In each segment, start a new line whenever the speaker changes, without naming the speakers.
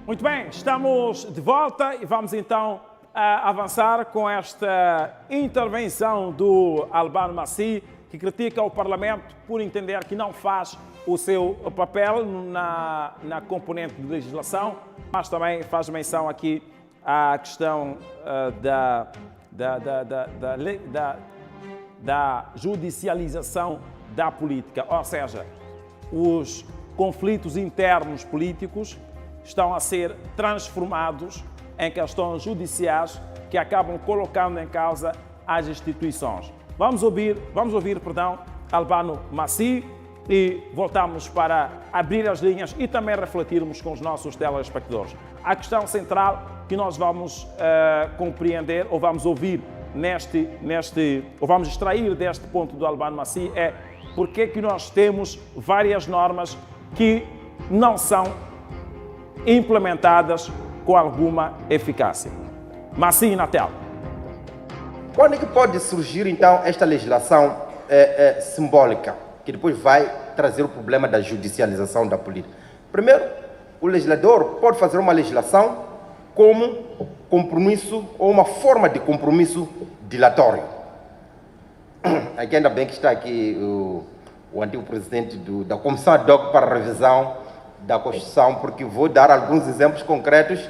Muito bem, estamos de volta e vamos então avançar com esta intervenção do Albano Maci, que critica o Parlamento por entender que não faz o seu papel na componente de legislação, mas também faz menção aqui à questão da judicialização da política, ou seja, os conflitos internos políticos estão a ser transformados em questões judiciais que acabam colocando em causa as instituições. Vamos ouvir, Albano Maci e voltamos para abrir as linhas e também refletirmos com os nossos telespectadores. A questão central que nós vamos compreender ou vamos ouvir ou vamos extrair deste ponto do Albano Maci é porque que nós temos várias normas que não são implementadas com alguma eficácia. Maci na tela.
Quando é que pode surgir, então, esta legislação simbólica, que depois vai trazer o problema da judicialização da política? Primeiro, o legislador pode fazer uma legislação como compromisso ou uma forma de compromisso dilatório. Aqui ainda bem que está aqui o antigo presidente da Comissão ad hoc para a revisão da Constituição, porque vou dar alguns exemplos concretos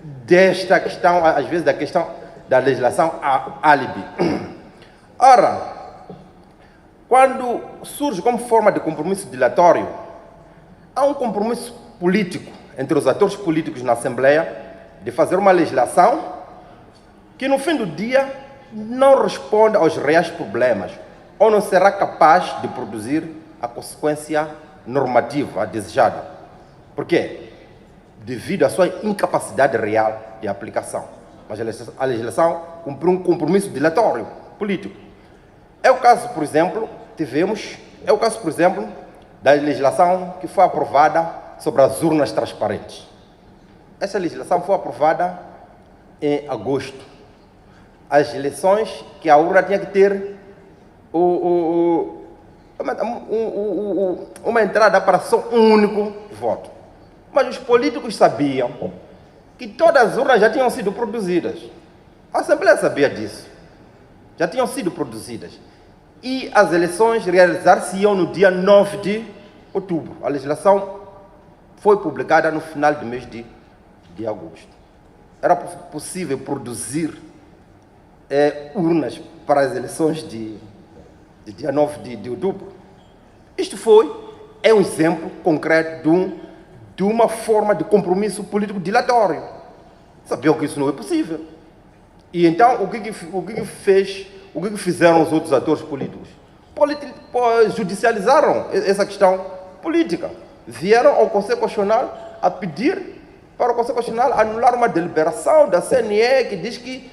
desta questão, às vezes da questão da legislação álibi. Ora, quando surge como forma de compromisso dilatório, há um compromisso político entre os atores políticos na Assembleia de fazer uma legislação que no fim do dia não responde aos reais problemas ou não será capaz de produzir a consequência normativa desejada. Por quê? Devido à sua incapacidade real de aplicação. Mas a legislação cumpriu um compromisso dilatório político. É o caso, por exemplo, da legislação que foi aprovada sobre as urnas transparentes. Essa legislação foi aprovada em agosto. As eleições que a urna tinha que ter uma entrada para só um único voto. Mas os políticos sabiam que todas as urnas já tinham sido produzidas. A Assembleia sabia disso. Já tinham sido produzidas. E as eleições realizar-se-iam no dia 9 de outubro. A legislação foi publicada no final do mês de agosto. Era possível produzir urnas para as eleições de dia 9 de outubro. Isto é um exemplo concreto de uma forma de compromisso político dilatório. Sabiam que isso não é possível. E então, o que fizeram os outros atores políticos? Judicializaram essa questão política. Vieram ao Conselho Constitucional a pedir para o Conselho Constitucional anular uma deliberação da CNE que diz que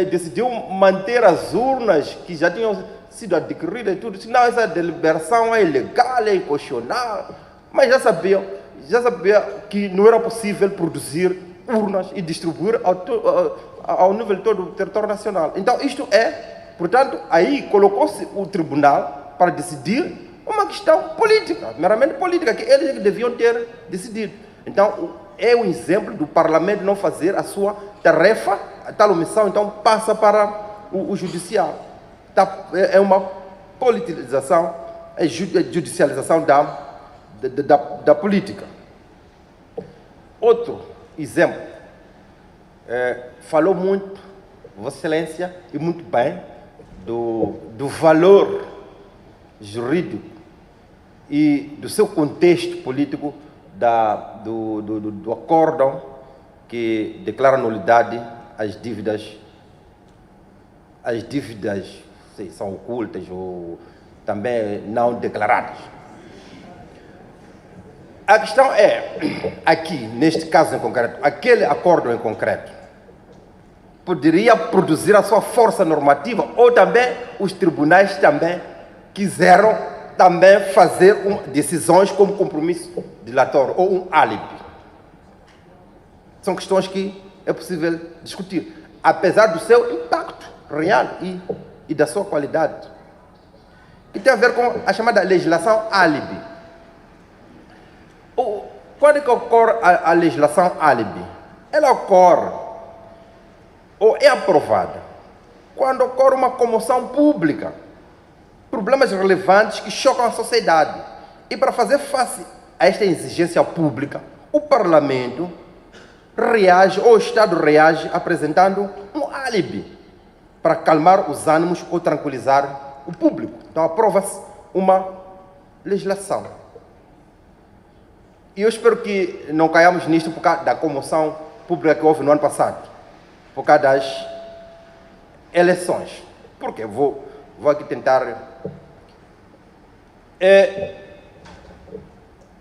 decidiu manter as urnas que já tinham sido adquiridas e tudo. Não, essa deliberação é ilegal, é inconstitucional. Mas já sabia que não era possível produzir urnas e distribuir ao nível todo do território nacional. Então, portanto, aí colocou-se o tribunal para decidir uma questão política, meramente política, que eles deviam ter decidido. Então, é um exemplo do Parlamento não fazer a sua tarefa, a tal omissão, então passa para o judiciário. É uma politização, é judicialização da política. Outro exemplo, falou muito, Vossa Excelência, e muito bem, do valor jurídico e do seu contexto político do acórdão que declara nulidade as dívidas são ocultas ou também não declaradas. A questão aqui, neste caso em concreto, aquele acordo em concreto poderia produzir a sua força normativa ou também os tribunais também quiseram também fazer decisões como compromisso dilatório ou um álibi. São questões que é possível discutir, apesar do seu impacto real e da sua qualidade, que tem a ver com a chamada legislação álibi. quando é que ocorre a legislação álibi? Ela ocorre ou é aprovada quando ocorre uma comoção pública, problemas relevantes que chocam a sociedade. E para fazer face a esta exigência pública, o Parlamento reage, ou o Estado reage, apresentando um álibi para calmar os ânimos ou tranquilizar o público. Então aprova-se uma legislação. E eu espero que não caiamos nisto por causa da comoção pública que houve no ano passado, por causa das eleições. Porque vou aqui tentar...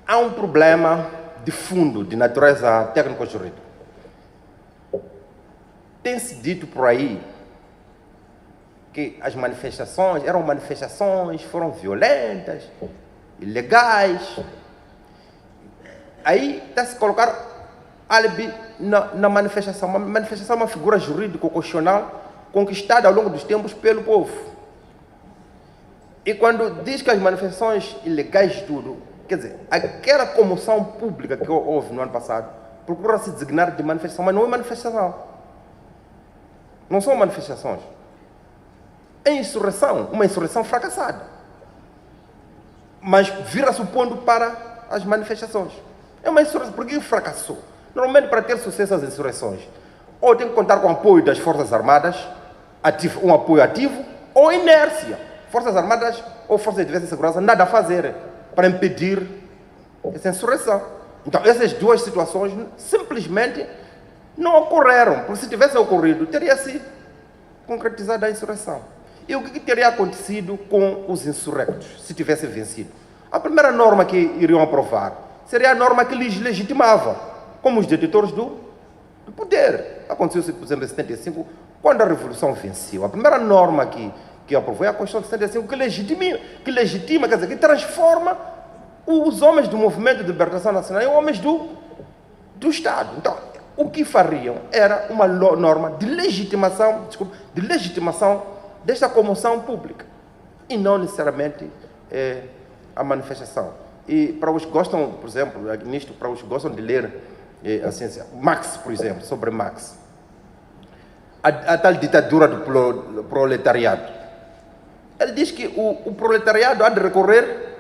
há um problema de fundo, de natureza técnico-jurídica. Tem-se dito por aí que as manifestações foram violentas, ilegais. Aí está-se a colocar álibi na manifestação. Uma manifestação é uma figura jurídico-constitucional conquistada ao longo dos tempos pelo povo. E quando diz que as manifestações ilegais tudo, quer dizer, aquela comoção pública que houve no ano passado, procura-se designar de manifestação, mas não é manifestação. Não são manifestações. É insurreição, uma insurreição fracassada. Mas vira-se o ponto para as manifestações. É uma insurreição, porque fracassou. Normalmente, para ter sucesso as insurreições, ou tem que contar com o apoio das Forças Armadas, um apoio ativo, ou inércia. Forças Armadas ou Forças de Defesa e Segurança nada a fazer para impedir essa insurreição. Então, essas duas situações simplesmente não ocorreram, porque se tivessem ocorrido, teria se concretizado a insurreição. E o que teria acontecido com os insurrectos, se tivessem vencido? A primeira norma que iriam aprovar seria a norma que lhes legitimava, como os detentores do poder. Aconteceu, por exemplo, em 75, quando a Revolução venceu. A primeira norma que aprovou é a Constituição de 75, que legitima, quer dizer, que transforma os homens do Movimento de Libertação Nacional em homens do Estado. Então, o que fariam era uma norma de legitimação desta comoção pública, e não necessariamente a manifestação. E para os que gostam, por exemplo, nisto, para os que gostam de ler a ciência, Marx, por exemplo, sobre Marx, a tal ditadura do proletariado, ele diz que o proletariado há de recorrer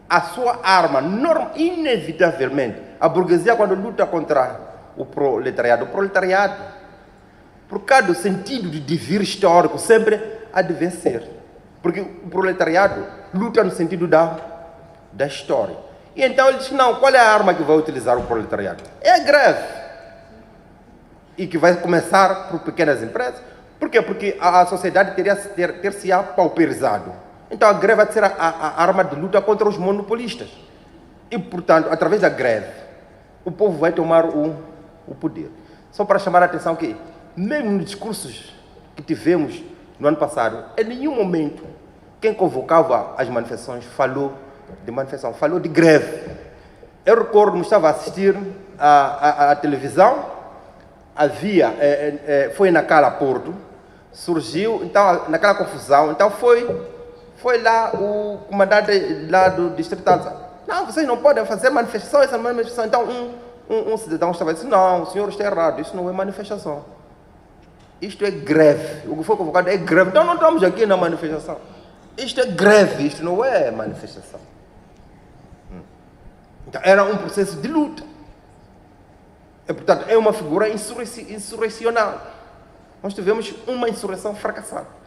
à sua arma, inevitavelmente. A burguesia, quando luta contra o proletariado, por causa do sentido de devir histórico, sempre há de vencer. Porque o proletariado luta no sentido da história. E então ele diz, não, qual é a arma que vai utilizar o proletariado? É a greve. E que vai começar por pequenas empresas. Por quê? Porque a sociedade ter-se pauperizado. Então a greve vai ser a arma de luta contra os monopolistas. E, portanto, através da greve, o povo vai tomar o poder. Só para chamar a atenção que, mesmo nos discursos que tivemos no ano passado, em nenhum momento, quem convocava as manifestações falou de manifestação, falou de greve. Eu recordo-me, estava a assistir à televisão, foi na Cala Porto, surgiu, então, naquela confusão, então foi lá o comandante lá do distrital, não, vocês não podem fazer manifestação, essa manifestação. Então um cidadão estava dizendo, não, o senhor está errado, isso não é manifestação, isto é greve, o que foi convocado é greve, então não estamos aqui na manifestação, isto é greve, isto não é manifestação. Então era um processo de luta, e, portanto é uma figura insurrecional. Nós tivemos uma insurreição fracassada.